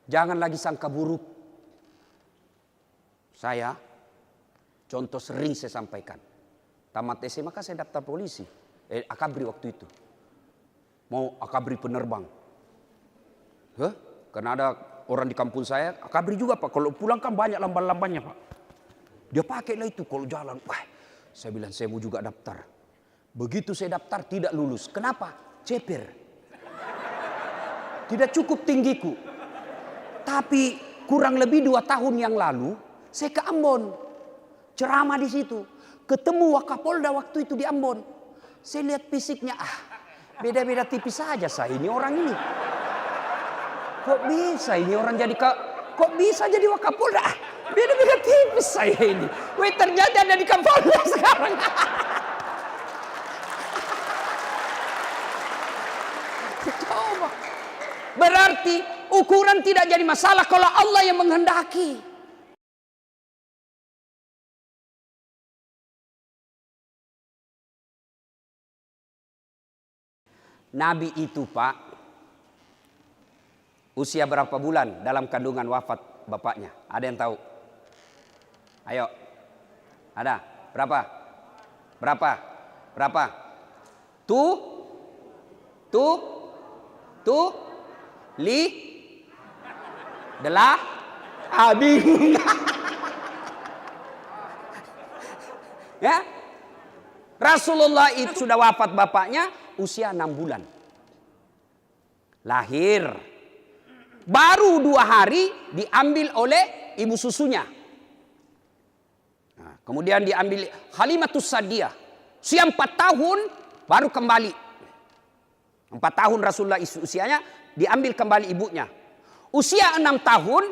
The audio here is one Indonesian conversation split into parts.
Jangan lagi sangka buruk. Saya, contoh sering saya sampaikan. Tamat SMA maka saya daftar polisi. Akabri waktu itu. Mau akabri penerbang. Karena ada orang di kampung saya, akabri juga Pak. Kalau pulang kan banyak lamban-lambannya Pak. Dia pakailah itu kalau jalan. Wah, saya bilang saya mau juga daftar. Begitu saya daftar tidak lulus. Kenapa? Ceper. Tidak cukup tinggiku. Tapi kurang lebih 2 tahun yang lalu saya ke Ambon. Ceramah di situ. Ketemu Wakapolda waktu itu di Ambon. Saya lihat fisiknya, beda-beda tipis saja saya ini orang ini. Kok bisa ini orang jadi kok bisa jadi Wakapolda? Beda-beda tipis saya ini. Wih, ternyata ada di Kapolda sekarang. Coba. Berarti ukuran tidak jadi masalah kalau Allah yang menghendaki. Nabi itu Pak, usia berapa bulan dalam kandungan wafat bapaknya? Ada yang tahu? Ayo. Ada? Berapa? Berapa? Berapa? Bingung. Ya? Rasulullah itu sudah wafat bapaknya usia 6 bulan. Lahir. Baru 2 hari diambil oleh ibu susunya. Nah, kemudian diambil Halimatus Sa'diyah. Usia 4 tahun baru kembali. 4 tahun Rasulullah usianya diambil kembali ibunya. Usia 6 tahun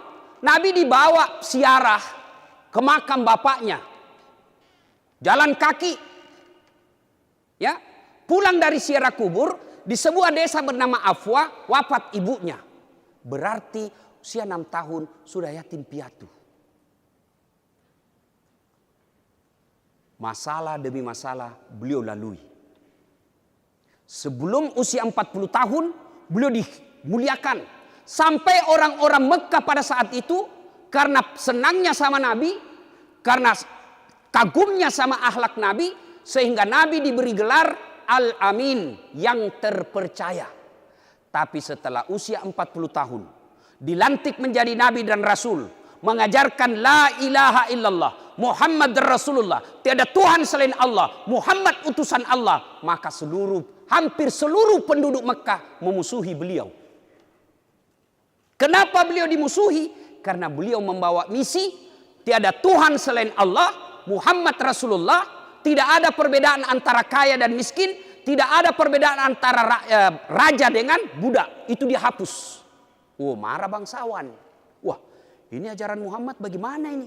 Nabi dibawa ziarah ke makam bapaknya. Jalan kaki. Ya, pulang dari ziarah kubur di sebuah desa bernama Afwa, wafat ibunya. Berarti usia 6 tahun sudah yatim piatu. Masalah demi masalah beliau lalui. Sebelum usia 40 tahun beliau dimuliakan. Sampai orang-orang Mekah pada saat itu karena senangnya sama Nabi, karena kagumnya sama akhlak Nabi, sehingga Nabi diberi gelar Al-Amin, yang terpercaya. Tapi setelah usia 40 tahun dilantik menjadi Nabi dan Rasul, mengajarkan la ilaha illallah Muhammad Rasulullah, tiada Tuhan selain Allah, Muhammad utusan Allah, maka hampir seluruh penduduk Mekah memusuhi beliau. Kenapa beliau dimusuhi? Karena beliau membawa misi tiada Tuhan selain Allah, Muhammad Rasulullah, tidak ada perbedaan antara kaya dan miskin, tidak ada perbedaan antara raja dengan budak. Itu dihapus. Marah bangsawan. Wah, ini ajaran Muhammad bagaimana ini?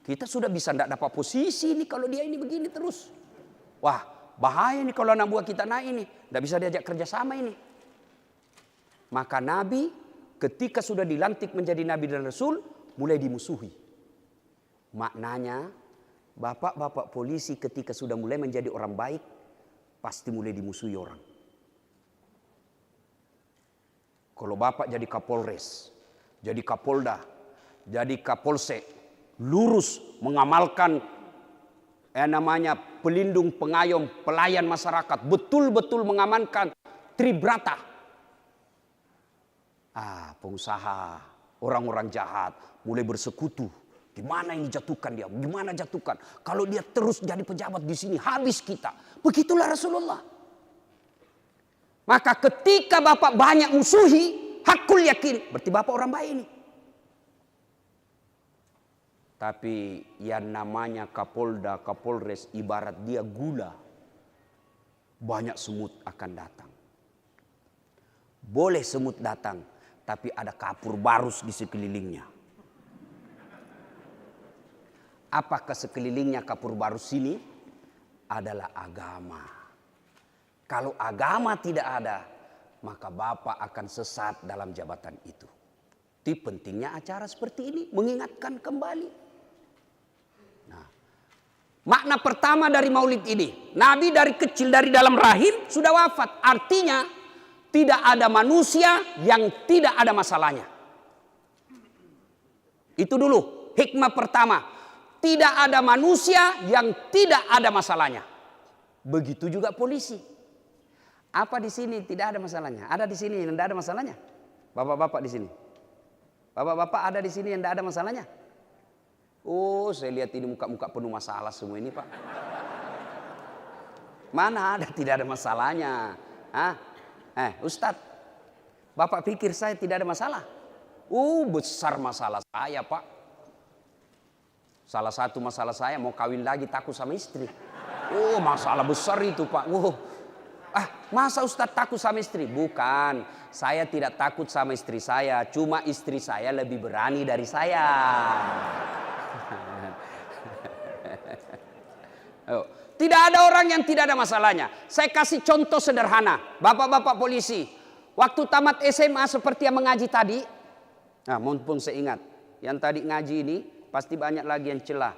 Kita sudah bisa tidak dapat posisi ini kalau dia ini begini terus. Wah, bahaya nih kalau anak buah kita naik ini. Tidak bisa diajak kerjasama ini. Maka Nabi ketika sudah dilantik menjadi Nabi dan Rasul mulai dimusuhi. Maknanya bapak-bapak polisi ketika sudah mulai menjadi orang baik pasti mulai dimusuhi orang. Kalau bapak jadi Kapolres, jadi Kapolda, jadi Kapolsek, lurus mengamalkan namanya pelindung, pengayom, pelayan masyarakat, betul-betul mengamankan tribrata. Pengusaha, orang-orang jahat mulai bersekutu. Gimana ini jatuhkan dia? Gimana jatuhkan? Kalau dia terus jadi pejabat di sini habis kita. Begitulah Rasulullah. Maka ketika bapak banyak musuhi, hakul yakin berarti bapak orang baik ini. Tapi yang namanya Kapolda, Kapolres ibarat dia gula. Banyak semut akan datang. Boleh semut datang, tapi ada kapur barus di sekelilingnya. Apakah sekelilingnya kapur barus ini? Adalah agama. Kalau agama tidak ada, maka bapak akan sesat dalam jabatan itu. Itu pentingnya acara seperti ini, mengingatkan kembali. Nah, makna pertama dari maulid ini, Nabi dari kecil, dari dalam rahim sudah wafat. Artinya tidak ada manusia yang tidak ada masalahnya. Itu dulu hikmah pertama. Tidak ada manusia yang tidak ada masalahnya. Begitu juga polisi. Apa di sini tidak ada masalahnya? Ada di sini yang tidak ada masalahnya? Bapak-bapak di sini. Bapak-bapak ada di sini yang tidak ada masalahnya? Oh, saya lihat ini muka-muka penuh masalah semua ini, Pak. Mana ada tidak ada masalahnya? Hah? Ustadz, Bapak pikir saya tidak ada masalah? Besar masalah saya, Pak. Salah satu masalah saya mau kawin lagi takut sama istri. Masalah besar itu, Pak. Masa Ustadz takut sama istri? Bukan, saya tidak takut sama istri saya. Cuma istri saya lebih berani dari saya. Tidak ada orang yang tidak ada masalahnya. Saya kasih contoh sederhana. Bapak-bapak polisi, waktu tamat SMA seperti yang mengaji tadi. Mumpung saya ingat, yang tadi ngaji ini pasti banyak lagi yang celah.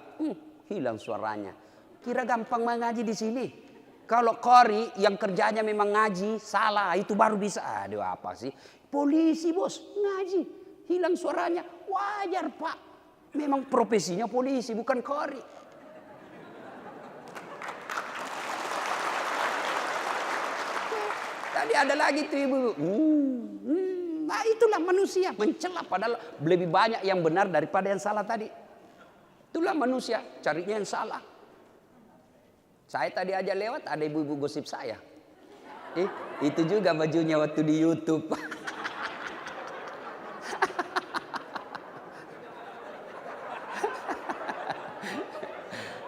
Hilang suaranya. Kira gampang mengaji di sini. Kalau qori yang kerjanya memang ngaji, salah, itu baru bisa. Aduh, apa sih? Polisi, bos, ngaji. Hilang suaranya. Wajar, Pak. Memang profesinya polisi, bukan qori. Tadi ada lagi tuh ibu. Nah, itulah manusia. Mencela padahal lebih banyak yang benar daripada yang salah tadi. Itulah manusia. Carinya yang salah. Saya tadi aja lewat ada ibu-ibu gosip saya. Itu juga bajunya waktu di YouTube.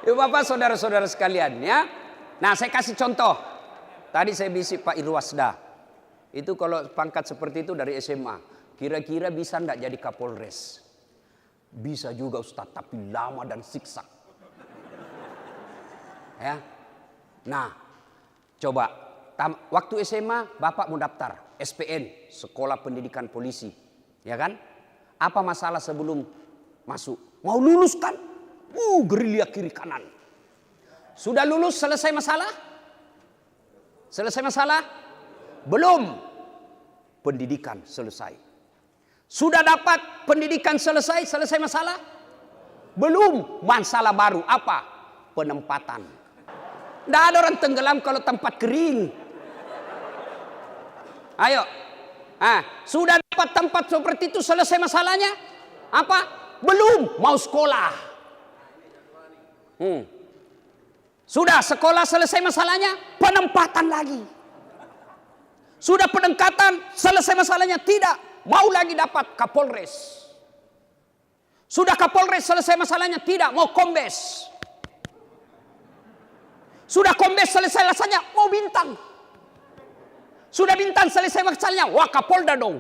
Yuk Bapak, saudara-saudara sekalian ya. Nah, saya kasih contoh. Tadi saya bisik Pak Irwasda. Itu kalau pangkat seperti itu dari SMA. Kira-kira bisa enggak jadi Kapolres? Bisa juga Ustaz, tapi lama dan siksa. Ya. Nah, coba waktu SMA Bapak mau daftar SPN, Sekolah Pendidikan Polisi, ya kan? Apa masalah sebelum masuk? Mau lulus kan? Gerilya kiri kanan. Sudah lulus, selesai masalah? Selesai masalah? Belum. Pendidikan selesai. Sudah dapat pendidikan selesai masalah? Belum. Masalah baru apa? Penempatan. Tidak ada orang tenggelam kalau tempat kering. Ayo. Sudah dapat tempat seperti itu, selesai masalahnya? Apa? Belum. Mau sekolah. Sudah sekolah selesai masalahnya? Penempatan lagi. Sudah penempatan selesai masalahnya? Tidak. Mau lagi dapat Kapolres. Sudah Kapolres selesai masalahnya? Tidak. Mau Kombes. Sudah Kombes selesai masalahnya? Mau bintang. Sudah bintang selesai masalahnya? Wakapolda dong.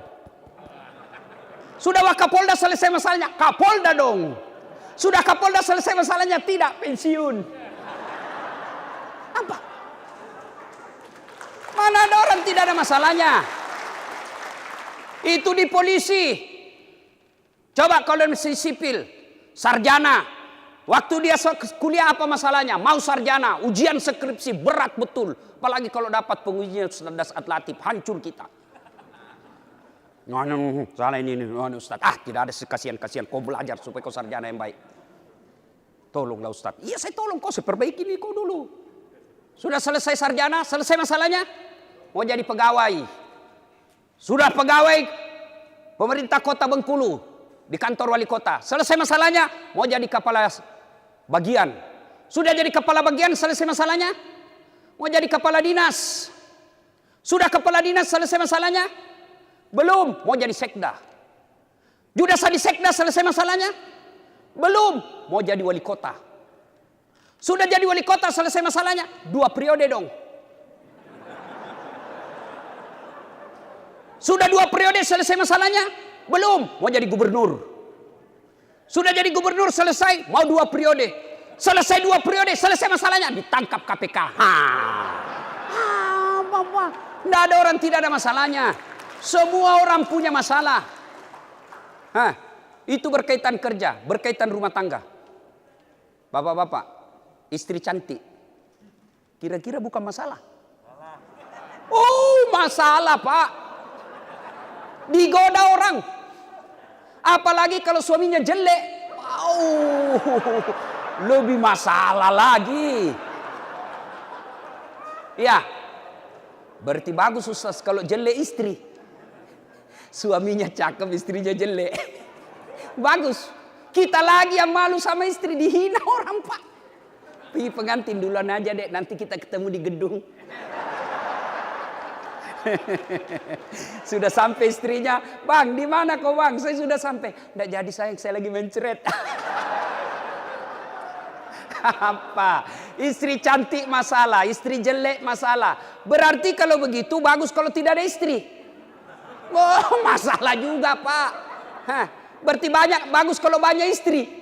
Sudah Wakapolda selesai masalahnya? Kapolda dong. Sudah Kapolda selesai masalahnya? Tidak. Pensiun. Apa? Mana ada orang tidak ada masalahnya? Itu di polisi. Coba kalau masih sipil, sarjana. Waktu dia kuliah apa masalahnya? Mau sarjana, ujian skripsi berat betul. Apalagi kalau dapat pengujian cerdas atlatif, hancur kita. Salah ini Ustaz. Tidak ada kasihan-kasihan. Kau belajar supaya kau sarjana yang baik. Tolonglah Ustaz. Iya saya tolong kau, saya perbaiki ini kau dulu. Sudah selesai sarjana, selesai masalahnya? Mau jadi pegawai. Sudah pegawai pemerintah kota Bengkulu di kantor wali kota. Selesai masalahnya? Mau jadi kepala bagian. Sudah jadi kepala bagian, selesai masalahnya? Mau jadi kepala dinas. Sudah kepala dinas, selesai masalahnya? Belum. Mau jadi sekda. Sudah jadi sekda, selesai masalahnya? Belum. Mau jadi wali kota. Sudah jadi wali kota, selesai masalahnya? 2 periode dong. Sudah 2 periode, selesai masalahnya? Belum. Mau jadi gubernur. Sudah jadi gubernur, selesai? Mau 2 periode. Selesai 2 periode, selesai masalahnya? Ditangkap KPK. Bapak. Tidak ada orang tidak ada masalahnya. Semua orang punya masalah. Itu berkaitan kerja, berkaitan rumah tangga. Bapak-bapak. Istri cantik, kira-kira bukan masalah? Masalah Pak. Digoda orang. Apalagi kalau suaminya jelek. Lebih masalah lagi. Ya, berarti bagus Ustaz kalau jelek istri. Suaminya cakep, istrinya jelek. Bagus. Kita lagi yang malu sama istri, dihina orang Pak. Pergi pengantin duluan aja dek, nanti kita ketemu di gedung. Sudah sampai istrinya, bang di mana kau bang? Saya sudah sampai. Nggak jadi sayang, saya lagi mencret. Apa? Istri cantik masalah, istri jelek masalah. Berarti kalau begitu bagus kalau tidak ada istri. Oh masalah juga Pak. Hah, berarti bagus kalau banyak istri.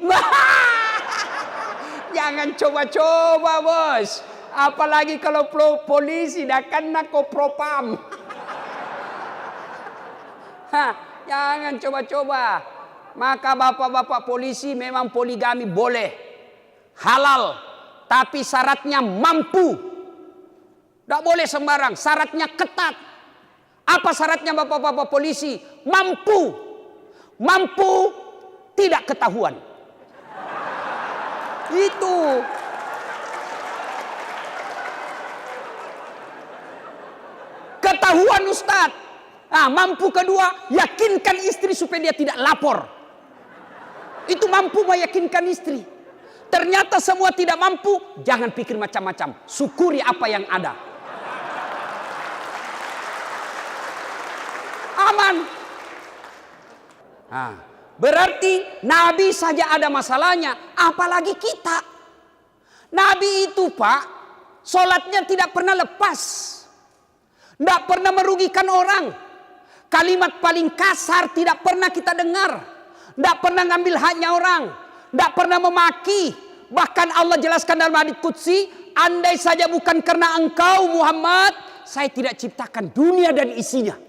Jangan coba-coba bos. Apalagi kalau polisi dah kena kau propam. Jangan coba-coba. Maka bapak-bapak polisi memang poligami boleh. Halal. Tapi syaratnya mampu. Tidak boleh sembarang. Syaratnya ketat. Apa syaratnya bapak-bapak polisi? Mampu. Mampu tidak ketahuan. Itu. Ketahuan Ustadz. Mampu kedua, yakinkan istri supaya dia tidak lapor. Itu mampu meyakinkan istri. Ternyata semua tidak mampu, jangan pikir macam-macam. Syukuri apa yang ada. Aman. Berarti Nabi saja ada masalahnya, apalagi kita. Nabi itu Pak, sholatnya tidak pernah lepas. Tidak pernah merugikan orang. Kalimat paling kasar tidak pernah kita dengar. Tidak pernah ngambil haknya orang. Tidak pernah memaki. Bahkan Allah jelaskan dalam hadits qudsi, andai saja bukan karena engkau Muhammad, saya tidak ciptakan dunia dan isinya.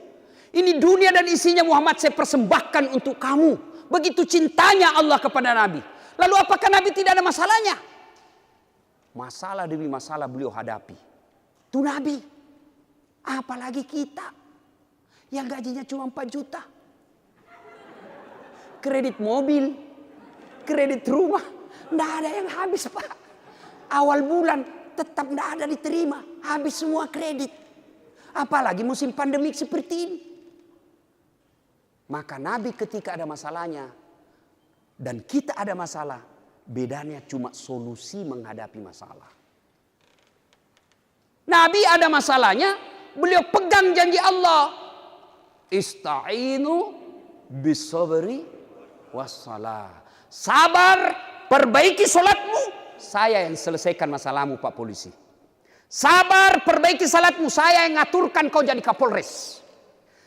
Ini dunia dan isinya Muhammad saya persembahkan untuk kamu. Begitu cintanya Allah kepada Nabi. Lalu apakah Nabi tidak ada masalahnya? Masalah demi masalah beliau hadapi. Itu Nabi. Apalagi kita yang gajinya cuma 4 juta. Kredit mobil, kredit rumah, tidak ada yang habis Pak. Awal bulan tetap tidak ada diterima. Habis semua kredit. Apalagi musim pandemik seperti ini. Maka Nabi ketika ada masalahnya dan kita ada masalah, bedanya cuma solusi menghadapi masalah. Nabi ada masalahnya, beliau pegang janji Allah. Ista'inu bisabri wassalah. Sabar, perbaiki solatmu, saya yang selesaikan masalahmu Pak Polisi. Sabar, perbaiki salatmu, saya yang ngaturkan kau jadi Kapolres.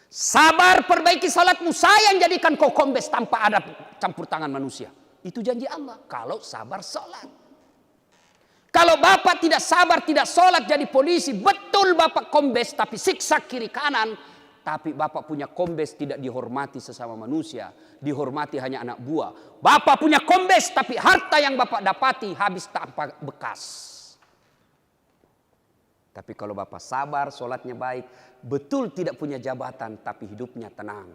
Sabar, perbaiki salatmu, saya yang jadikan kau kombes tanpa ada campur tangan manusia. Itu janji Allah. Kalau sabar salat. Kalau bapak tidak sabar, tidak salat jadi polisi, betul bapak kombes tapi siksa kiri kanan. Tapi bapak punya kombes tidak dihormati sesama manusia. Dihormati hanya anak buah. Bapak punya kombes tapi harta yang bapak dapati habis tanpa bekas. Tapi kalau bapak sabar, sholatnya baik, betul tidak punya jabatan, tapi hidupnya tenang.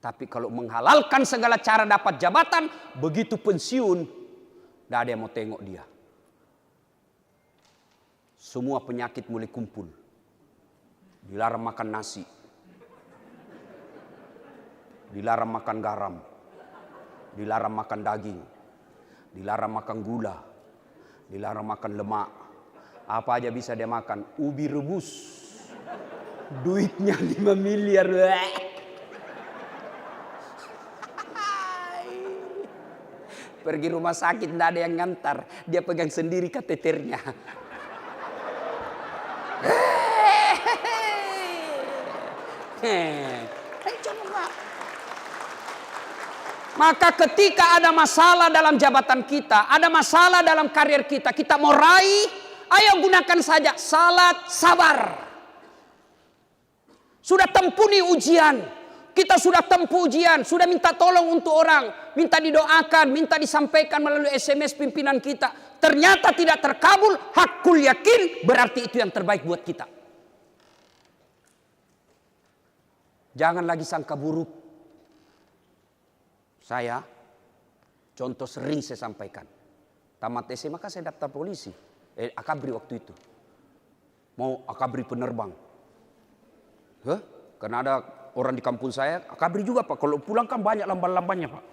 Tapi kalau menghalalkan segala cara dapat jabatan, begitu pensiun, tidak ada yang mau tengok dia. Semua penyakit mulai kumpul. Dilarang makan nasi. Dilarang makan garam. Dilarang makan daging. Dilarang makan gula. Dilarang makan lemak. Apa aja bisa dia makan? Ubi rebus. Duitnya 5 miliar. Pergi rumah sakit tidak ada yang ngantar. Dia pegang sendiri kateternya. Maka ketika ada masalah dalam jabatan kita, ada masalah dalam karir kita, kita mau raih, ayo gunakan saja salat sabar. Sudah tempuni ujian. Kita sudah tempuh ujian. Sudah minta tolong untuk orang. Minta didoakan. Minta disampaikan melalui SMS pimpinan kita. Ternyata tidak terkabul. Hakul yakin. Berarti itu yang terbaik buat kita. Jangan lagi sangka buruk. Saya, contoh sering saya sampaikan. Tamat SMA maka saya daftar polisi. Akabri waktu itu. Mau akabri penerbang. Karena ada orang di kampung saya, akabri juga Pak. Kalau pulang kan banyak lamban-lambannya Pak.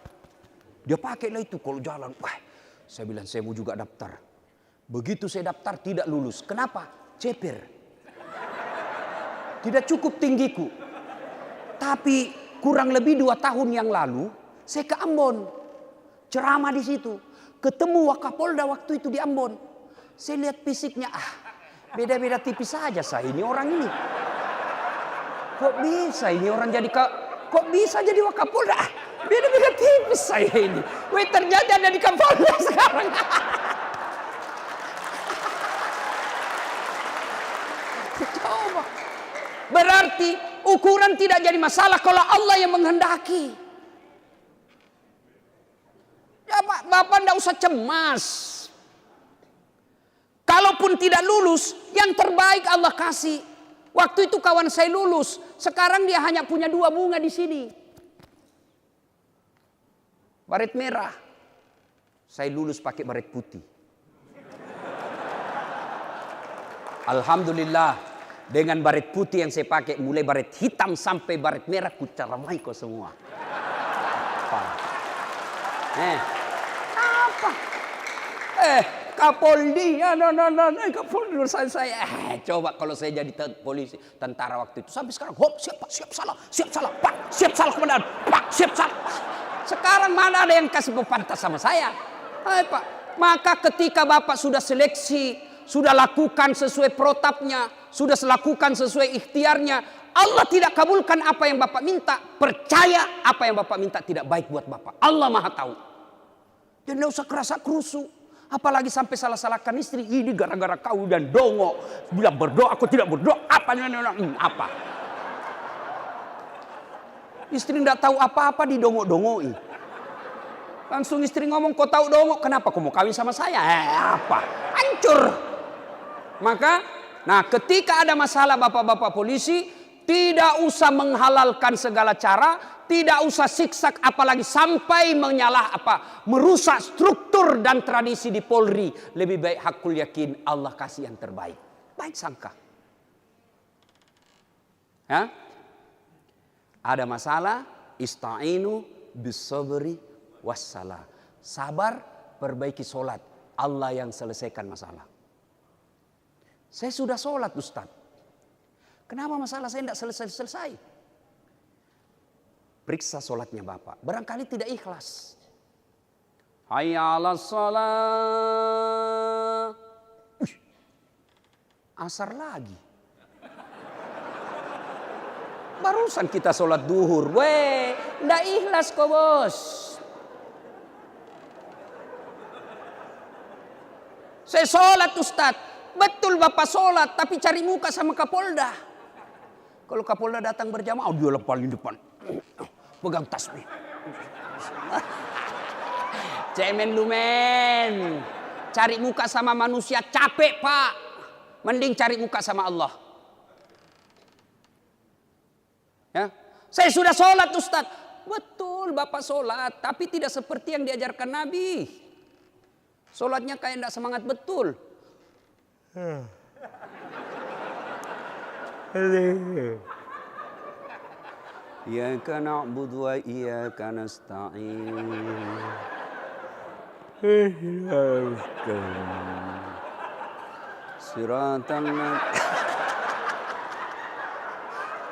Dia pakailah itu kalau jalan. Wah, saya bilang saya mau juga daftar. Begitu saya daftar tidak lulus. Kenapa? Ceper. Tidak cukup tinggiku. Tapi kurang lebih 2 tahun yang lalu saya ke Ambon. Ceramah di situ. Ketemu Wakapolda waktu itu di Ambon. Saya lihat fisiknya, beda-beda tipis saja saya ini orang ini. Kok bisa ini orang jadi kok bisa jadi Wakapolda? Beda-beda tipis saya ini. Wih, ternyata ada di Kapolda sekarang. Coba. Berarti ukuran tidak jadi masalah kalau Allah yang menghendaki. Ya Bapak tidak usah cemas. Kalaupun tidak lulus, yang terbaik Allah kasih. Waktu itu kawan saya lulus, sekarang dia hanya punya 2 bunga di sini. Baret merah. Saya lulus pakai baret putih. Alhamdulillah, dengan baret putih yang saya pakai, mulai baret hitam sampai baret merah, ku caramai kau semua. Apa? Kapoldi, Kapoldi urusan saya. Coba kalau saya jadi polisi, tentara waktu itu. Sampai sekarang, hop, siap salah, Pak, siap salah komandan, Pak, siap salah. Sekarang mana ada yang kasih pantas sama saya? Pak, maka ketika Bapak sudah seleksi, sudah lakukan sesuai protapnya, sudah lakukan sesuai ikhtiarnya, Allah tidak kabulkan apa yang Bapak minta. Percaya apa yang Bapak minta tidak baik buat Bapak. Allah Maha tahu. Dan tidak usah kerasa kerusu. Apalagi sampai salah-salahkan istri. Ini gara-gara kau dan dongo. Bilang berdoa, aku tidak berdoa. Apa? Istri tidak tahu apa-apa didongo-dongoi. Langsung istri ngomong, kau tahu dongo. Kenapa kau mau kawin sama saya? Apa? Hancur. Maka, ketika ada masalah bapak-bapak polisi, tidak usah menghalalkan segala cara. Tidak usah siksak apalagi sampai merusak struktur dan tradisi di Polri. Lebih baik hakul yakin Allah kasih yang terbaik. Baik sangka. Ya? Ada masalah, ista'inu bisabri wassalah. Sabar, perbaiki solat. Allah yang selesaikan masalah. Saya sudah solat Ustaz. Kenapa masalah saya tidak selesai-selesai? Periksa solatnya Bapak. Barangkali tidak ikhlas. Hayya 'alas shalah. Asar lagi. Barusan kita solat duhur. Tidak ikhlas kok bos. Saya solat Ustaz. Betul Bapak solat. Tapi cari muka sama Kapolda. Kalau Kapolda datang berjamaah, dia paling depan. Pegang tasbih. Cemen lumen. Cari muka sama manusia capek Pak. Mending cari muka sama Allah. Ya, saya sudah sholat Ustaz. Betul Bapak sholat. Tapi tidak seperti yang diajarkan Nabi. Sholatnya kayak tidak semangat betul. Iyyaka na'budu wa iyyaka nasta'in. Siratan.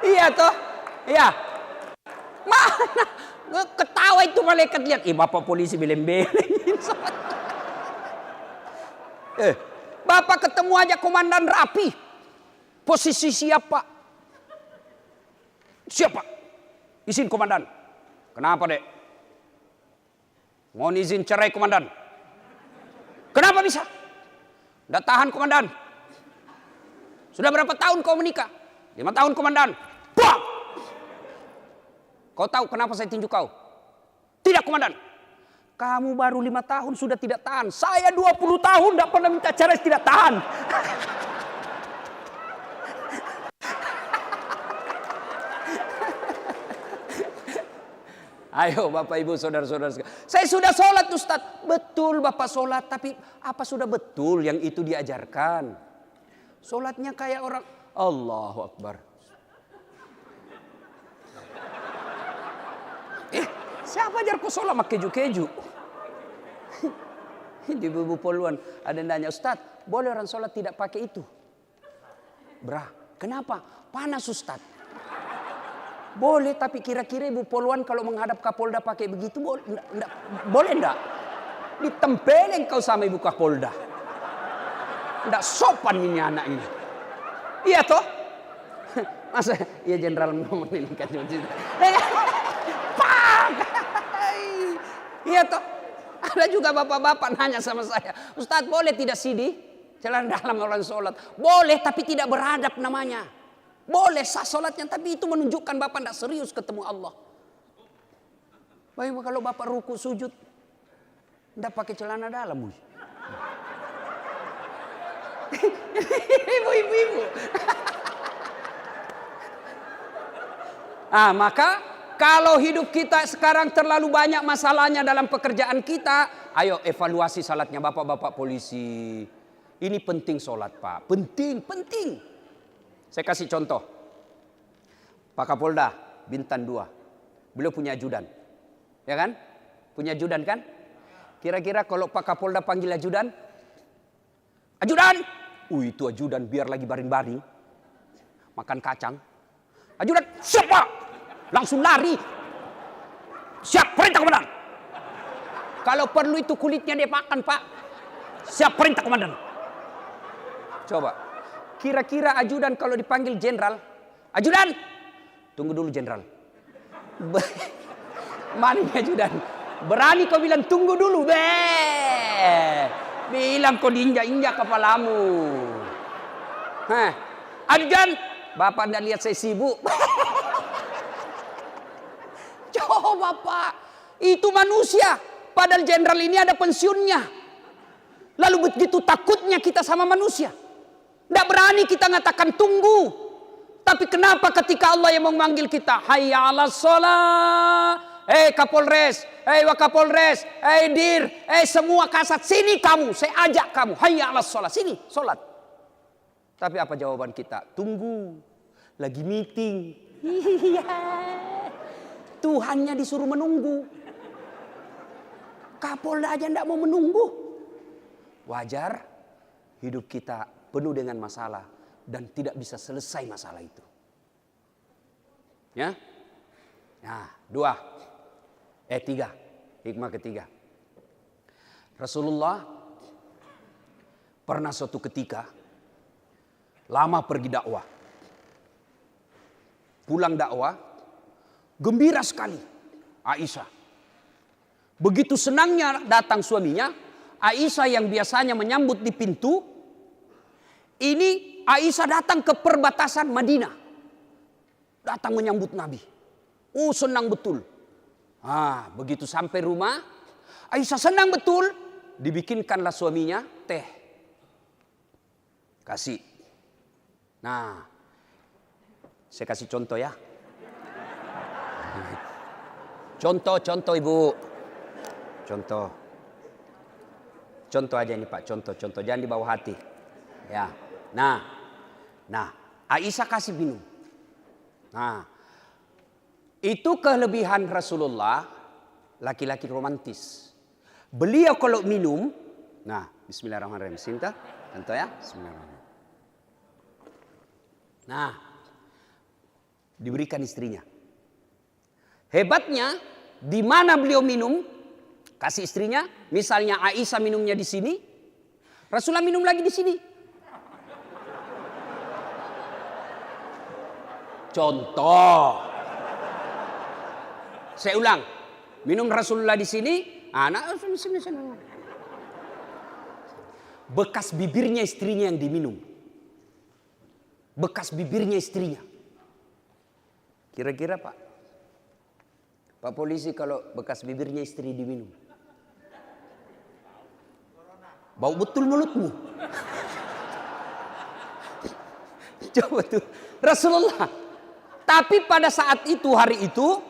Iya toh? Iya. Mana? Ketawa itu malaikat lihat. Bapak polisi beleng-beleng. Bapak ketemu aja komandan rapi. Posisi siapa? Siapa? Izin komandan. Kenapa dek? Mohon izin cerai komandan. Kenapa bisa? Tidak tahan komandan. Sudah berapa tahun kau menikah? 5 tahun komandan. Bang! Kau tahu kenapa saya tinju kau? Tidak komandan. Kamu baru 5 tahun sudah tidak tahan. Saya 20 tahun tidak pernah minta cerai tidak tahan. Ayo Bapak Ibu saudara-saudara sekalian. Saya sudah sholat Ustaz. Betul Bapak sholat. Tapi apa sudah betul yang itu diajarkan? Sholatnya kayak orang. Allahu Akbar. Siapa ajar kau sholat pakai keju-keju? Di Ibu Poluan ada yang nanya, Ustaz, boleh orang sholat tidak pakai itu? Brah, kenapa? Panas Ustaz. Boleh, tapi kira-kira Ibu Poluan kalau menghadap Kapolda pakai begitu boleh enggak? Ditempelin kau sama Ibu Kapolda. Enggak sopan ini anak ini. Iya toh? Masa iya jenderal ngomong ini kan. Iya toh? Ada juga bapak-bapak nanya sama saya, Ustaz boleh tidak sidi? Celana dalam orang sholat. Boleh tapi tidak beradab namanya. Boleh sah sholatnya tapi itu menunjukkan bapak tidak serius ketemu Allah. Bagaimana kalau bapak ruku sujud tidak pakai celana dalam? Ibu-ibu. Maka kalau hidup kita sekarang terlalu banyak masalahnya dalam pekerjaan kita, ayo evaluasi salatnya bapak-bapak polisi. Ini penting salat Pak, penting. Saya kasih contoh. Pak Kapolda, Bintan 2. Beliau punya ajudan. Ya kan? Punya ajudan kan? Kira-kira kalau Pak Kapolda panggil ajudan? Ajudan! Itu ajudan biar lagi baring-baring. Makan kacang. Ajudan, siapa? Langsung lari. Siap, perintah komandan. Kalau perlu itu kulitnya dia makan Pak. Siap, perintah komandan. Coba. Kira-kira ajudan kalau dipanggil jenderal. Ajudan. Tunggu dulu jenderal. Mana ajudan? Berani kau bilang tunggu dulu. Bilang kau diinjak-injak kepalamu. Ajudan. Bapak anda lihat saya sibuk. Coba Pak, itu manusia. Padahal jenderal ini ada pensiunnya. Lalu begitu takutnya kita sama manusia. Tidak berani kita ngatakan tunggu. Tapi kenapa ketika Allah yang memanggil kita, hayya 'alas shalah, Kapolres, Wakapolres, Dir, semua kasat, sini kamu, saya ajak kamu, hayya 'alas shalah, sini, sholat. Tapi apa jawaban kita? Tunggu, lagi meeting. Tuhannya disuruh menunggu. Kapolda aja tidak mau menunggu. Wajar hidup kita penuh dengan masalah dan tidak bisa selesai masalah itu. Ya? Nah, 3. Hikmah ketiga. Rasulullah pernah suatu ketika lama pergi dakwah. Pulang dakwah, gembira sekali Aisyah. Begitu senangnya datang suaminya, Aisyah yang biasanya menyambut di pintu, ini Aisyah datang ke perbatasan Madinah. Datang menyambut Nabi. Senang betul. Begitu sampai rumah, Aisyah senang betul. Dibikinkanlah suaminya teh. Kasih. Nah, saya kasih contoh ya. Contoh Ibu. Contoh aja ini Pak, contoh. Jangan dibawa hati. Ya. Nah, Aisyah kasih minum. Nah, itu kelebihan Rasulullah, laki-laki romantis. Beliau kalau minum, bismillahirrahmanirrahim. Sinta, contoh ya. Bismillahirrahmanirrahim. Nah, diberikan istrinya. Hebatnya, di mana beliau minum, kasih istrinya. Misalnya Aisyah minumnya di sini, Rasulullah minum lagi di sini. Contoh. Saya ulang, minum Rasulullah di sini, bekas bibirnya istrinya yang diminum. Bekas bibirnya istrinya. Kira-kira Pak polisi kalau bekas bibirnya istri diminum, bau betul mulutmu. Coba tuh Rasulullah. Tapi pada saat itu, hari itu,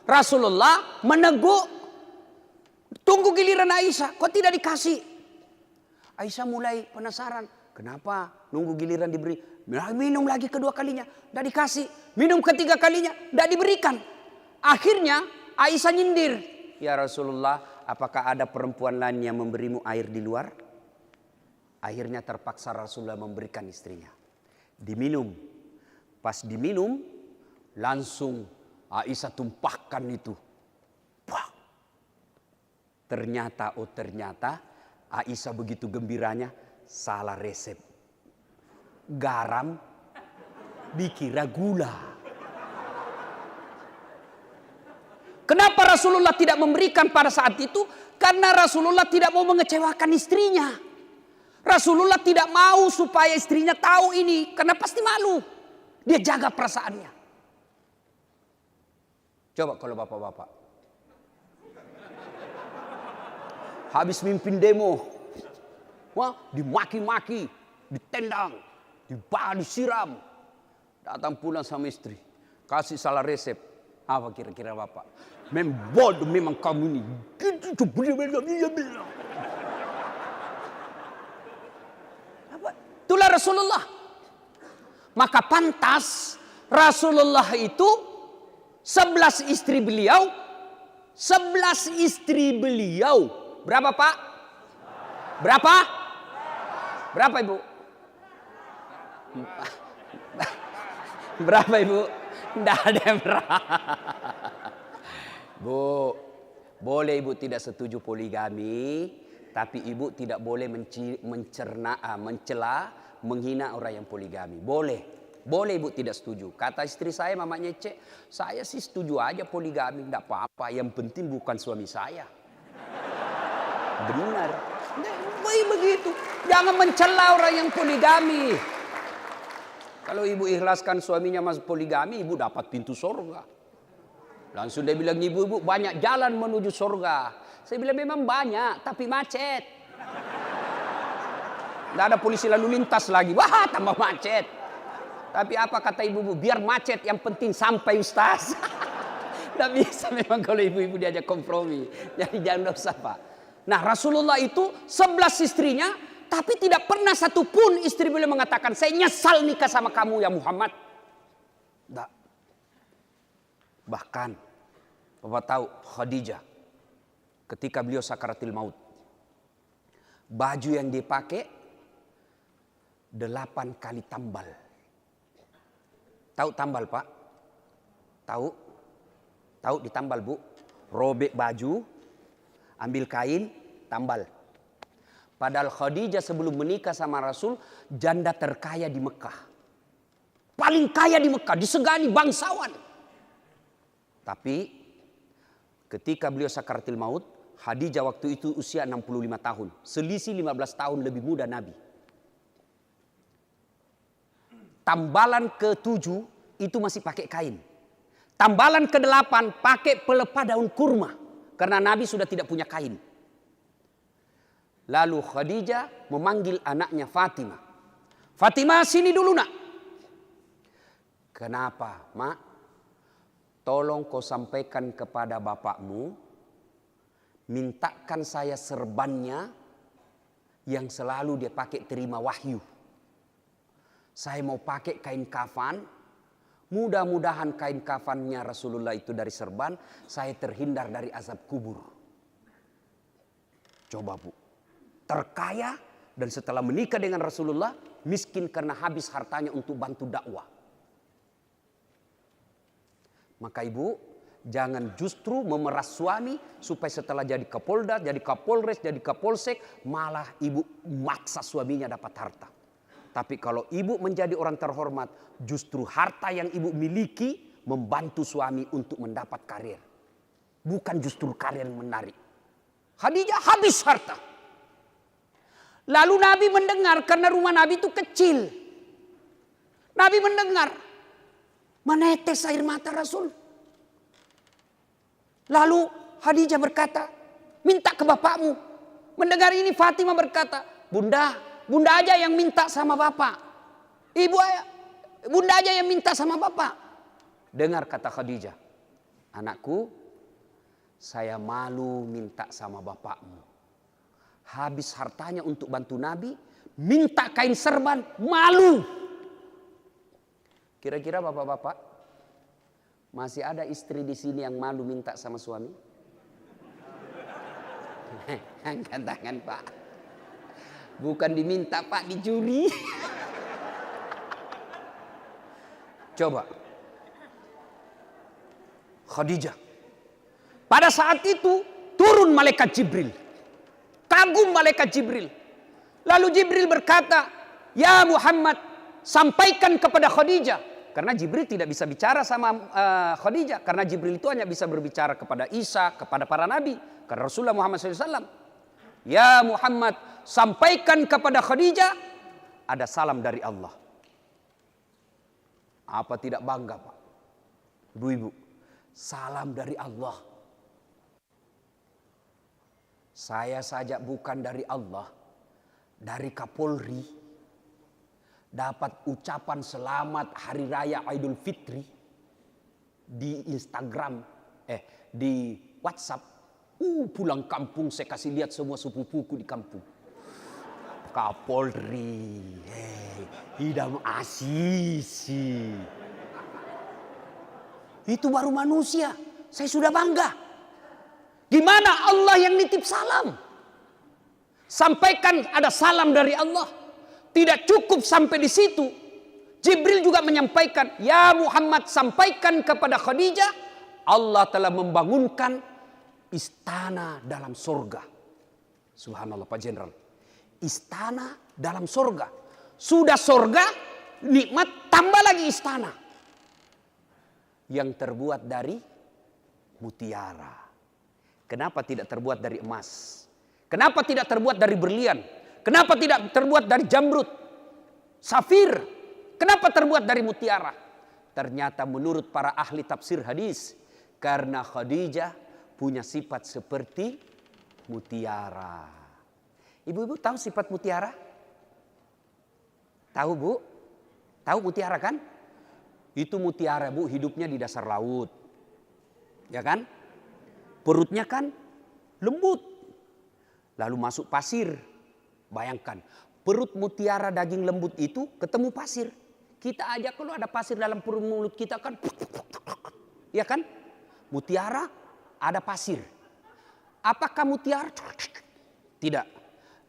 Rasulullah menegur, tunggu giliran Aisyah, kok tidak dikasih? Aisyah mulai penasaran, kenapa nunggu giliran diberi? Minum lagi kedua kalinya, tidak dikasih. Minum ketiga kalinya, tidak diberikan. Akhirnya Aisyah nyindir, ya Rasulullah, apakah ada perempuan lain yang memberimu air di luar? Akhirnya terpaksa Rasulullah memberikan istrinya. Diminum. Pas diminum, langsung Aisyah tumpahkan itu. Wah. Ternyata Aisyah begitu gembiranya salah resep. Garam dikira gula. Kenapa Rasulullah tidak memberikan pada saat itu? Karena Rasulullah tidak mau mengecewakan istrinya. Rasulullah tidak mau supaya istrinya tahu ini, karena pasti malu. Dia jaga perasaannya. Coba kalau bapak-bapak habis mimpin demo, wah, dimaki-maki, ditendang, disiram, datang pulang sama istri, kasih salah resep. Apa kira-kira bapak? Bodoh memang kamu ini. Itulah Rasulullah. Maka pantas Rasulullah itu 11 istri beliau. 11 istri beliau. Berapa Pak? Berapa? Berapa Ibu? Berapa Ibu? Tidak ada yang berapa. Bu, boleh Ibu tidak setuju poligami, tapi Ibu tidak boleh mencela, menghina orang yang poligami. Boleh Ibu tidak setuju. Kata istri saya, mamanya Cek, saya sih setuju aja poligami, tidak apa-apa. Yang penting bukan suami saya. Benar. Begitu. Jangan mencela orang yang poligami. Kalau ibu ikhlaskan suaminya masuk poligami, ibu dapat pintu surga. Langsung dia bilang, ibu banyak jalan menuju surga. Saya bilang memang banyak, tapi macet. Tidak ada polisi lalu lintas lagi. Wah, tambah macet. Tapi apa kata ibu, biar macet, yang penting sampai Ustaz. Tidak bisa memang kalau ibu-ibu diajak kompromi. Jadi jangan usah Pak. Nah Rasulullah itu 11 istrinya, tapi tidak pernah satupun istri beliau mengatakan, saya nyesal nikah sama kamu ya Muhammad. Tidak. Bahkan, Bapak tahu Khadijah, ketika beliau sakaratil maut, baju yang dipakai 8 kali tambal. Tahu tambal Pak? Tahu ditambal Bu? Robek baju, ambil kain, tambal. Padahal Khadijah sebelum menikah sama Rasul, janda terkaya di Mekah. Paling kaya di Mekah, disegani bangsawan. Tapi ketika beliau sakaratil maut, Khadijah waktu itu usia 65 tahun. Selisih 15 tahun lebih muda Nabi. Tambalan ke-7 itu masih pakai kain. Tambalan ke-8 pakai pelepah daun kurma. Karena Nabi sudah tidak punya kain. Lalu Khadijah memanggil anaknya Fatimah. Fatimah sini dulu nak. Kenapa Mak? Tolong kau sampaikan kepada bapakmu. Mintakan saya serbannya yang selalu dia pakai terima wahyu. Saya mau pakai kain kafan. Mudah-mudahan kain kafannya Rasulullah itu dari serban. Saya terhindar dari azab kubur. Coba Bu. Terkaya dan setelah menikah dengan Rasulullah. Miskin karena habis hartanya untuk bantu dakwah. Maka ibu jangan justru memeras suami. Supaya setelah jadi kapolda, jadi kapolres, jadi kapolsek. Malah ibu maksa suaminya dapat harta. Tapi kalau ibu menjadi orang terhormat, justru harta yang ibu miliki membantu suami untuk mendapat karir. Bukan justru karir yang menarik. Khadijah habis harta. Lalu Nabi mendengar karena rumah Nabi itu kecil. Nabi mendengar menetes air mata Rasul. Lalu Khadijah berkata, minta ke bapakmu. Mendengar ini Fatimah berkata, Bunda aja yang minta sama bapak. Bunda aja yang minta sama bapak. Dengar kata Khadijah. Anakku, saya malu minta sama bapakmu. Habis hartanya untuk bantu Nabi, minta kain serban, malu. Kira-kira bapak-bapak, masih ada istri di sini yang malu minta sama suami? Angkat tangan Pak. Bukan diminta Pak, dicuri. Coba. Khadijah. Pada saat itu turun malaikat Jibril. Kagum malaikat Jibril. Lalu Jibril berkata, "Ya Muhammad, sampaikan kepada Khadijah." Karena Jibril tidak bisa bicara sama Khadijah. Karena Jibril itu hanya bisa berbicara kepada Isa, kepada para nabi. Karena Rasulullah Muhammad SAW. "Ya Muhammad, sampaikan kepada Khadijah, ada salam dari Allah." Apa tidak bangga Pak? Ibu-ibu, salam dari Allah. Saya saja bukan dari Allah, dari Kapolri, dapat ucapan selamat Hari Raya Idul Fitri di Instagram, di WhatsApp. Pulang kampung saya kasih lihat semua sepupuku di kampung. Kapolri, Idam Asisi. Itu baru manusia. Saya sudah bangga. Gimana Allah yang nitip salam? Sampaikan ada salam dari Allah. Tidak cukup sampai di situ. Jibril juga menyampaikan, "Ya Muhammad, sampaikan kepada Khadijah, Allah telah membangunkan istana dalam surga." Subhanallah Pak Jenderal. Istana dalam surga. Sudah surga, nikmat, tambah lagi istana. Yang terbuat dari mutiara. Kenapa tidak terbuat dari emas? Kenapa tidak terbuat dari berlian? Kenapa tidak terbuat dari jamrud, safir? Kenapa terbuat dari mutiara? Ternyata menurut para ahli tafsir hadis, karena Khadijah punya sifat seperti mutiara. Ibu-ibu tahu sifat mutiara? Tahu Bu? Tahu mutiara kan? Itu mutiara Bu, hidupnya di dasar laut. Ya kan? Perutnya kan lembut. Lalu masuk pasir. Bayangkan, perut mutiara daging lembut itu ketemu pasir. Kita aja kalau ada pasir dalam perut mulut kita kan, ya kan? Mutiara ada pasir. Apakah mutiara? Tidak.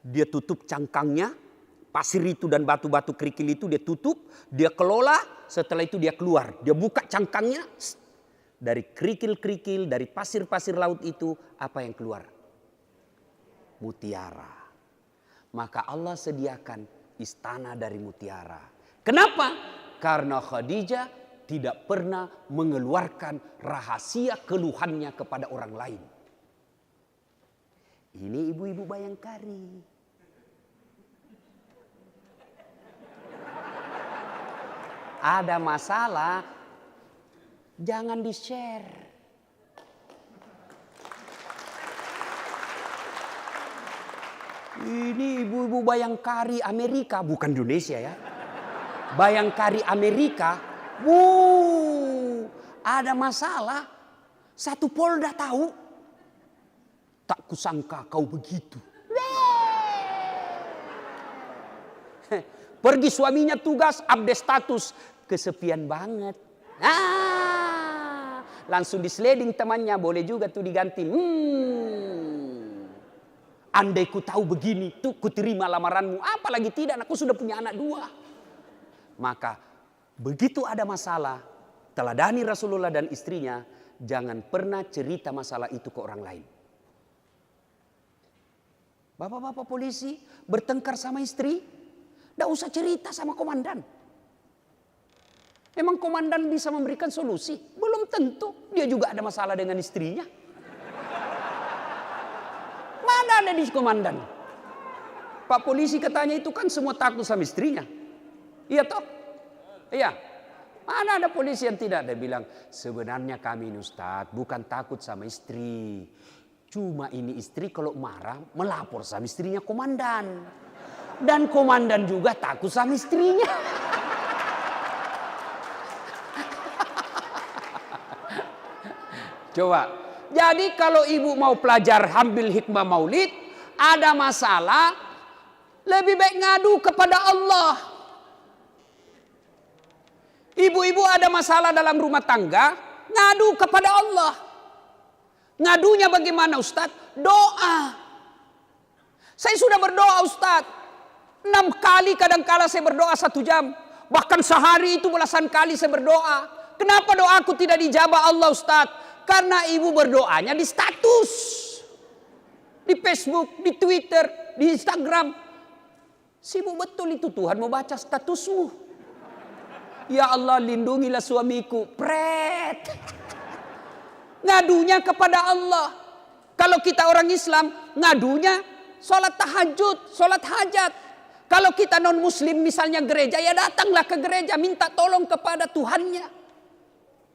Dia tutup cangkangnya, pasir itu dan batu-batu kerikil itu dia tutup, dia kelola, setelah itu dia keluar. Dia buka cangkangnya, dari kerikil-kerikil, dari pasir-pasir laut itu, apa yang keluar? Mutiara. Maka Allah sediakan istana dari mutiara. Kenapa? Karena Khadijah tidak pernah mengeluarkan rahasia keluhannya kepada orang lain. Ini ibu-ibu Bayangkari. Ada masalah, jangan di-share. Ini ibu-ibu Bayangkari Amerika, bukan Indonesia ya. Bayangkari Amerika, ada masalah. Satu Polda tahu. Tak kusangka kau begitu. Pergi suaminya tugas, update status. Kesepian banget. Langsung di-sliding temannya, boleh juga tuh diganti. Andai ku tahu begini, tuh ku terima lamaranmu. Apalagi tidak, aku sudah punya anak 2. Maka begitu ada masalah, teladani Rasulullah dan istrinya, jangan pernah cerita masalah itu ke orang lain. Bapak-bapak polisi bertengkar sama istri, tidak usah cerita sama komandan. Emang komandan bisa memberikan solusi? Belum tentu. Dia juga ada masalah dengan istrinya. Mana ada di komandan? Pak polisi katanya itu kan semua takut sama istrinya. Iya toh? Iya. Mana ada polisi yang tidak? Dia bilang, sebenarnya kami ini Ustadz bukan takut sama istri. Cuma ini istri kalau marah melapor sama istrinya komandan. Dan komandan juga takut sama istrinya. Coba. Jadi kalau ibu mau pelajar ambil hikmah maulid, ada masalah, lebih baik ngadu kepada Allah. Ibu-ibu ada masalah dalam rumah tangga, ngadu kepada Allah. Ngadunya bagaimana Ustadz? Doa. Saya sudah berdoa Ustadz. 6 kali kadang-kala saya berdoa 1 jam. Bahkan sehari itu belasan kali saya berdoa. Kenapa doaku tidak dijabah Allah Ustadz? Karena ibu berdoanya di status. Di Facebook, di Twitter, di Instagram. Sibuk betul itu, Tuhan mau baca statusmu. Ya Allah lindungilah suamiku. Pret. Ngadunya kepada Allah. Kalau kita orang Islam, ngadunya sholat tahajud, sholat hajat. Kalau kita non muslim misalnya gereja, ya datanglah ke gereja. Minta tolong kepada Tuhannya.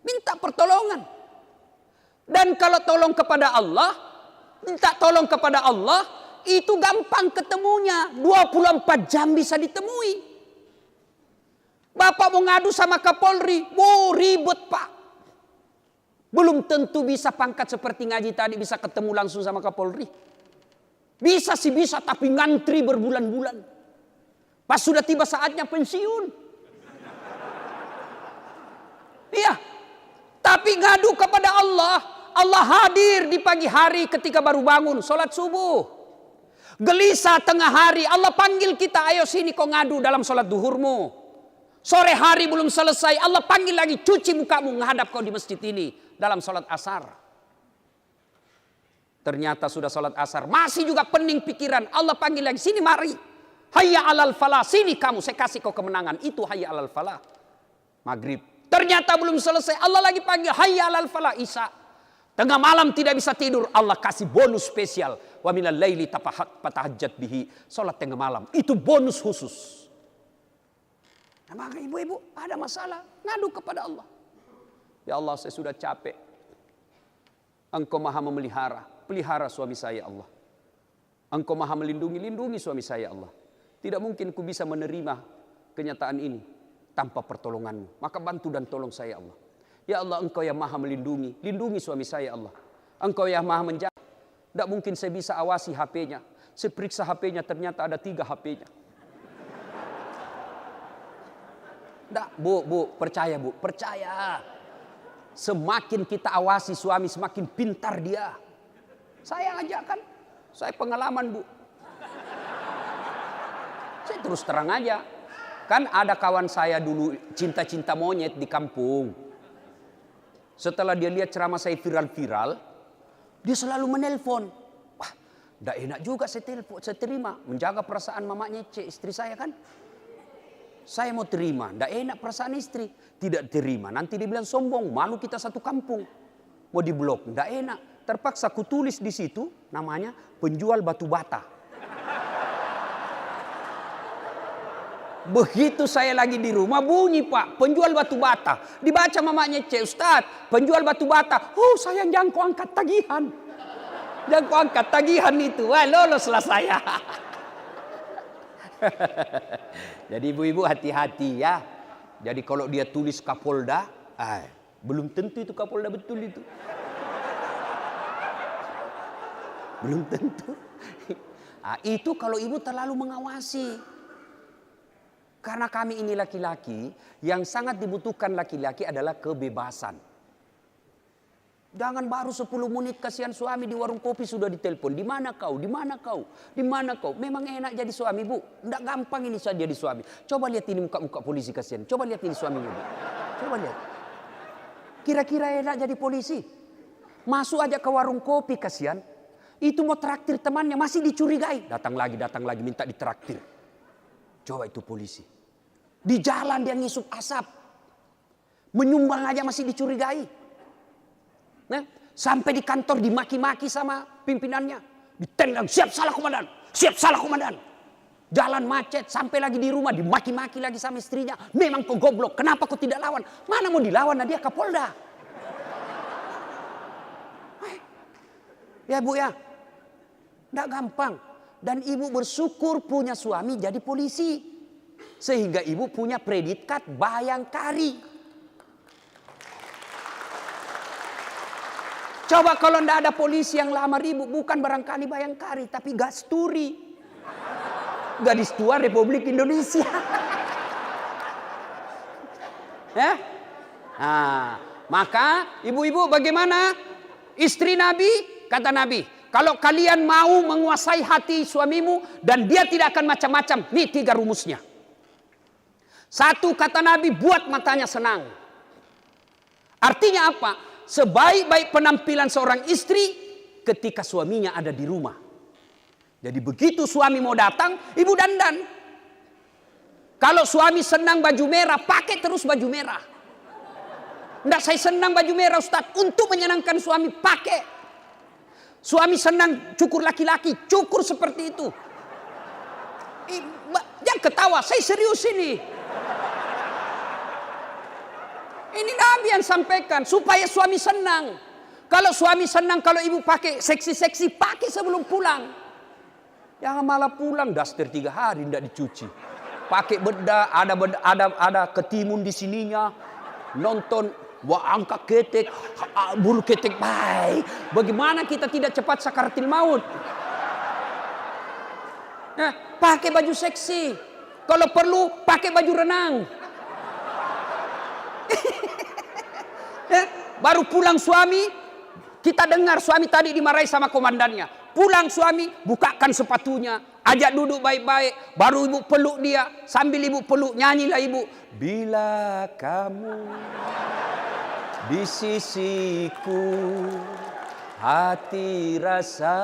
Minta pertolongan. Dan kalau tolong kepada Allah, minta tolong kepada Allah, itu gampang ketemunya. 24 jam bisa ditemui. Bapak mau ngadu sama Kapolri, ribet Pak. Belum tentu bisa pangkat seperti ngaji tadi, bisa ketemu langsung sama Kapolri. Bisa sih bisa, tapi ngantri berbulan-bulan. Pas sudah tiba saatnya pensiun. Iya. Tapi ngadu kepada Allah. Allah hadir di pagi hari ketika baru bangun, sholat subuh. Gelisah tengah hari, Allah panggil kita, ayo sini kau ngadu dalam sholat duhurmu. Sore hari belum selesai, Allah panggil lagi, cuci mukamu, menghadap kau di masjid ini. Dalam sholat asar. Ternyata sudah sholat asar, masih juga pening pikiran. Allah panggil lagi, sini mari. Hayya alal falah, sini kamu, saya kasih kau kemenangan. Itu hayya alal falah. Maghrib. Ternyata belum selesai, Allah lagi panggil, hayya alal falah, isya. Tengah malam tidak bisa tidur, Allah kasih bonus spesial. Wa minal laili fatahajjat bihi. Salat tengah malam, itu bonus khusus. Nah, maka ibu-ibu ada masalah, ngadu kepada Allah. Ya Allah, saya sudah capek. Engkau maha memelihara, pelihara suami saya Allah. Engkau maha melindungi, lindungi suami saya Allah. Tidak mungkin ku bisa menerima kenyataan ini tanpa pertolonganmu. Maka bantu dan tolong saya Allah. Ya Allah, engkau yang maha melindungi, lindungi suami saya Allah. Engkau yang maha menjaga. Tidak mungkin saya bisa awasi HP-nya. Saya periksa HP-nya, ternyata ada 3 HP-nya. Tidak, bu, percaya bu, percaya. Semakin kita awasi suami, semakin pintar dia. Saya aja kan, saya pengalaman bu. Saya terus terang aja. Kan ada kawan saya dulu cinta-cinta monyet di kampung. Setelah dia lihat ceramah saya viral-viral, dia selalu menelpon. Wah, tidak enak juga saya terima. Menjaga perasaan mamanya istri saya kan. Saya mau terima, tidak enak perasaan istri. Tidak terima, nanti dia bilang sombong, malu kita satu kampung. Mau diblok, tidak enak. Terpaksa ku tulis di situ, namanya penjual batu bata. Begitu saya lagi di rumah bunyi Pak, penjual batu bata. Dibaca mamanya Ustadz, penjual batu bata. Oh sayang jangan kau angkat tagihan. Jangan kau angkat tagihan itu. Wah loloslah saya. Jadi ibu-ibu hati-hati ya. Jadi kalau dia tulis Kapolda, belum tentu itu Kapolda betul itu. Belum tentu. Itu kalau ibu terlalu mengawasi. Karena kami ini laki-laki, yang sangat dibutuhkan laki-laki adalah kebebasan. Jangan baru 10 menit kasihan suami di warung kopi sudah ditelepon. Di mana kau? Di mana kau? Di mana kau? Memang enak jadi suami bu. Tidak gampang ini saja jadi suami. Coba lihat ini muka-muka polisi kasihan. Coba lihat ini suaminya bu. Coba lihat. Kira-kira enak jadi polisi? Masuk aja ke warung kopi kasihan. Itu mau traktir temannya masih dicurigai. Datang lagi minta ditraktir. Coba itu polisi. Di jalan dia ngisup asap. Menyumbang aja masih dicurigai. Nah, sampai di kantor dimaki-maki sama pimpinannya. Ditendang, siap salah komandan. Siap salah komandan. Jalan macet, sampai lagi di rumah dimaki-maki lagi sama istrinya. Memang kau goblok, kenapa kau tidak lawan? Mana mau dilawan, nah dia Kapolda. Ya bu ya. Tidak gampang. Dan ibu bersyukur punya suami jadi polisi. Sehingga ibu punya predikat Bayangkari. Coba kalau ndak ada polisi yang lamar ibu, bukan barangkali Bayangkari, tapi Gasturi. Gadis tua Republik Indonesia. Ya? Nah, maka ibu-ibu bagaimana? Istri Nabi, kata Nabi, kalau kalian mau menguasai hati suamimu dan dia tidak akan macam-macam, nih 3 rumusnya. 1, kata Nabi, buat matanya senang. Artinya apa? Sebaik-baik penampilan seorang istri ketika suaminya ada di rumah. Jadi begitu suami mau datang, ibu dandan. Kalau suami senang baju merah, pakai terus baju merah. Enggak, saya senang baju merah Ustaz, untuk menyenangkan suami, pakai. Suami senang cukur laki-laki, cukur seperti itu. Jangan ketawa, saya serius ini. Ini Nabi yang sampaikan supaya suami senang. Kalau suami senang, kalau ibu pakai seksi-seksi, pakai sebelum pulang. Jangan malah pulang daster 3 hari tidak dicuci. Pakai bedak, ada ketimun di sininya. Nonton, angkat ketek, bulu ketek baik. Bagaimana kita tidak cepat sakaratil maut? Nah, pakai baju seksi. Kalau perlu pakai baju renang. Baru pulang suami, kita dengar suami tadi dimarahi sama komandannya. Pulang suami, bukakan sepatunya, ajak duduk baik-baik, baru ibu peluk dia. Sambil ibu peluk, nyanyilah ibu. Bila kamu di sisiku, hati rasa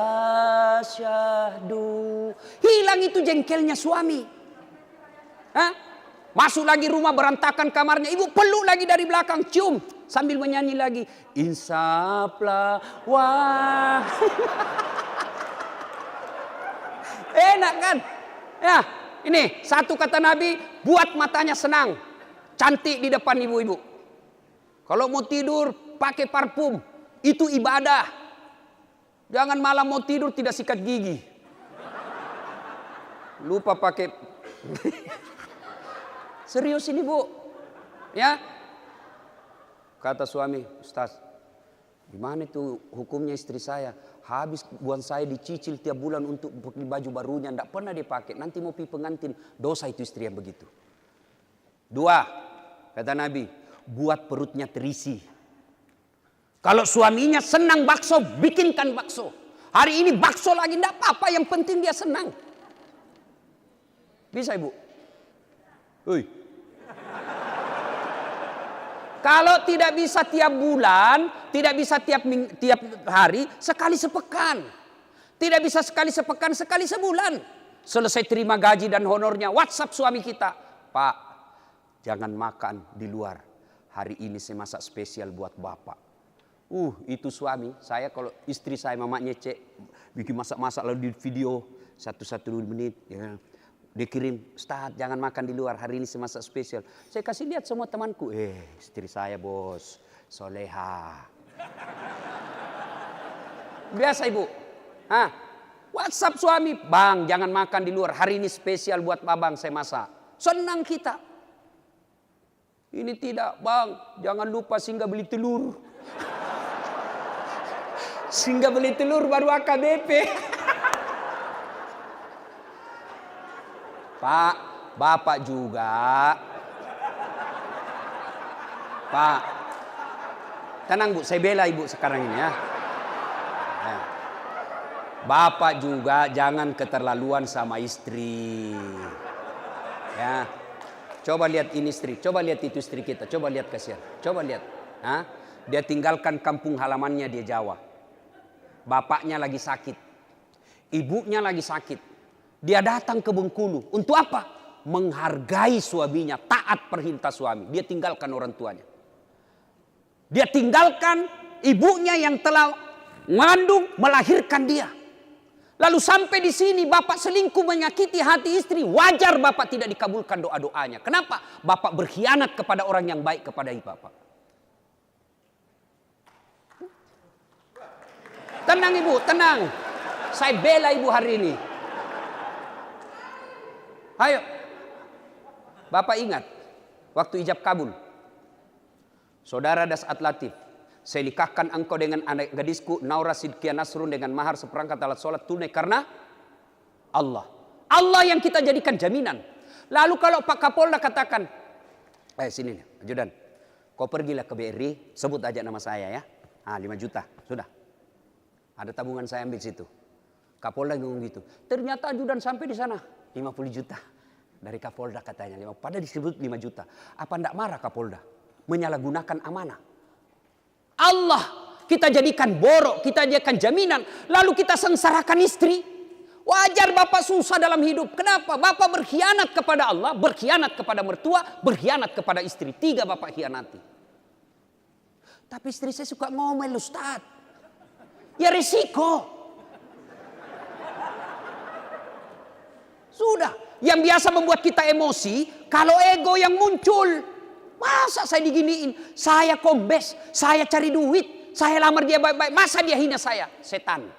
syahdu. Hilang itu jengkelnya suami. Hah? Masuk lagi rumah, berantakan kamarnya, ibu peluk lagi dari belakang, cium sambil menyanyi lagi. Insaplah wah. Enak kan? Ya, ini 1 kata Nabi, buat matanya senang, cantik di depan ibu-ibu. Kalau mau tidur pakai parfum, itu ibadah. Jangan malam mau tidur tidak sikat gigi. Lupa pakai. Serius ini bu, ya? Kata suami, Ustaz, gimana itu hukumnya istri saya? Habis buat saya dicicil tiap bulan untuk baju barunya, tidak pernah dipakai. Nanti mau pergi pengantin, dosa itu istri yang begitu. 2, kata Nabi, buat perutnya terisi. Kalau suaminya senang bakso, bikinkan bakso. Hari ini bakso lagi, tidak apa-apa, yang penting dia senang. Bisa ibu? Kalau tidak bisa tiap bulan, tidak bisa tiap hari, sekali sepekan. Tidak bisa sekali sepekan, sekali sebulan. Selesai terima gaji dan honornya, WhatsApp suami kita. Pak, jangan makan di luar. Hari ini saya masak spesial buat bapak. Itu suami. Saya kalau istri saya mamanya cek, bikin masak-masak lalu di video 1-2 menit. Ya. Dia kirim, Ustaz jangan makan di luar, hari ini saya masak spesial. Saya kasih lihat semua temanku. Istri saya bos, soleha. Biasa ibu. WhatsApp suami, bang jangan makan di luar, hari ini spesial buat babang saya masak. Senang kita. Ini tidak, bang jangan lupa singgah beli telur. Singgah beli telur baru AKBP. Pak, bapak juga. Pak, tenang bu, saya bela ibu sekarang ini ya. Bapak juga jangan keterlaluan sama istri. Ya, coba lihat ini istri, coba lihat itu istri kita, coba lihat kasihan, coba lihat. Dia tinggalkan kampung halamannya di Jawa. Bapaknya lagi sakit, ibunya lagi sakit. Dia datang ke Bengkulu. Untuk apa? Menghargai suaminya, taat perintah suami. Dia tinggalkan orang tuanya. Dia tinggalkan ibunya yang telah mengandung, melahirkan dia. Lalu sampai di sini bapak selingkuh menyakiti hati istri. Wajar bapak tidak dikabulkan doa-doanya. Kenapa? Bapak berkhianat kepada orang yang baik kepada ibu bapak. Tenang ibu, tenang. Saya bela ibu hari ini. Ayo, bapak ingat waktu ijab kabul, saudara Dasat Latif, Saya nikahkan engkau dengan anak gadisku Naura Sidkia Nasrun dengan mahar seperangkat alat sholat tunai karena Allah. Allah yang kita jadikan jaminan. Lalu kalau Pak Kapolda katakan, sini nih, ajudan, kau pergilah ke BRI, sebut aja nama saya ya. 5 juta, sudah. Ada tabungan saya ambil situ. Kapolda ngomong gitu. Ternyata ajudan sampai di sana 50 juta. Dari Kapolda katanya. Padahal disebut 5 juta. Apa enggak marah Kapolda? Menyalahgunakan amanah. Allah kita jadikan borok, kita jadikan jaminan. Lalu kita sengsarakan istri. Wajar bapak susah dalam hidup. Kenapa? Bapak berkhianat kepada Allah, berkhianat kepada mertua, berkhianat kepada istri. 3 bapak khianati. Tapi istri saya suka ngomel, Ustaz. Ya risiko. Sudah. Yang biasa membuat kita emosi, kalau ego yang muncul. Masa saya diginiin? Saya kombes, saya cari duit, saya lamar dia baik-baik. Masa dia hina saya? Setan.